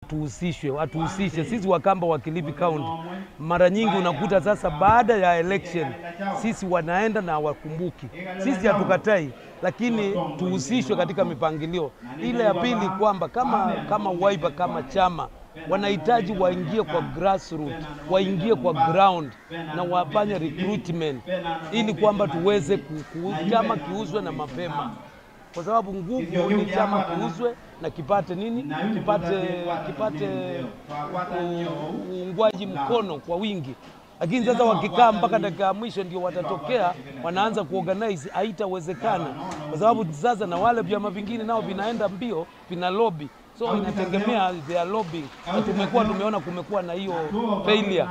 Tuhusishe sisi Wakamba wa Kilifi County. Mara nyingi unakuta sasa baada ya election sisi wanaenda na wakumbuki. Sisi hatukatai, lakini tuhusishwe katika mipangilio. Ile ya pili kwamba kama Wiper kama chama wanahitaji waingie kwa grassroots, waingie kwa ground na wafanye recruitment ili kwamba tuweze chama kiuzwe na mapema. Kwa sababu nguvu ni chama kiuzwe na kipate nini? Kipate uungwaji mkono kwa wingi. Lakini sasa wakikaa mpaka dakika ya mwisho ndio watatokea wanaanza kuorganize, haitawezekana. Kwa sababu sasa na wale vyama vingine nao vinaenda mbio, vina lobby. So inategemea their lobbying. Tumeona kumekuwa na hiyo failure.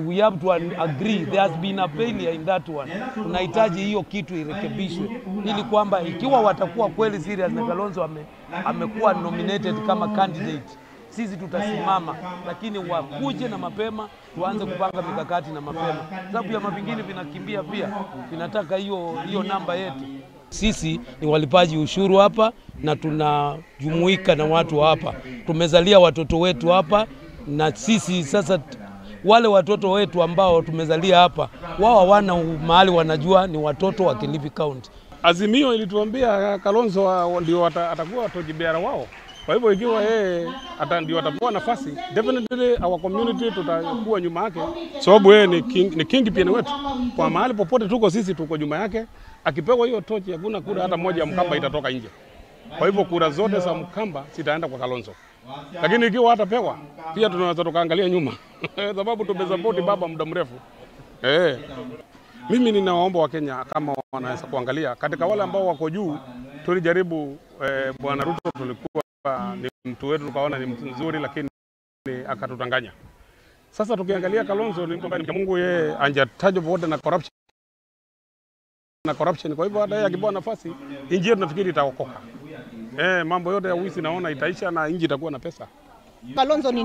We have to agree there has been a failure in that one. Tunahitaji hiyo kitu irekebishwe ili kwamba ikiwa watakuwa kweli serious na Kalonzo amekuwa nominated kama candidate, sisi tutasimama, lakini wakuje na mapema, tuanze kupanga mikakati na mapema. Sababu vyama vingine vinakimbia pia, vinataka hiyo namba yetu. Sisi ni walipaji ushuru hapa na tunajumuika na watu hapa. Tumezalia watoto wetu hapa na sisi sasa wale watoto wetu ambao tumezalia hapa, wao hawana mahali wanajua ni watoto wa Kilifi County. Azimio ilituambia Kalonzo ndio atakuwa tojibeara wao. Kwa hivyo ikiwa yeye ndio atapewa nafasi, definitely our community tutakuwa nyuma yake. Sababu yeye ni king pia wetu. Kwa mahali popote tuko sisi tuko nyuma yake. Akipewa hiyo tochi hakuna kura hata moja ya Mkamba itatoka nje. Kwa hivyo kura zote za Mkamba zitaenda kwa Kalonzo. Lakini ikiwa hatapewa pia tunaweza tukaangalia nyuma. Sababu tumesupport baba muda mrefu. Mimi ninawaomba wa Kenya kama wanaweza kuangalia katika wale ambao wako juu, tulijaribu Bwana Ruto, tulikuwa ni mtu wetu, tukaona ni mtu mzuri, lakini akatutanganya. Sasa tukiangalia Kalonzo ni kwamba Mungu yeye anjatajwa wote na corruption. Kwa hivyo hata yeye akipewa nafasi, nchi yetu nafikiri itaokoka. Mambo yote ya wizi naona itaisha na nchi itakuwa na pesa. Kalonzo ni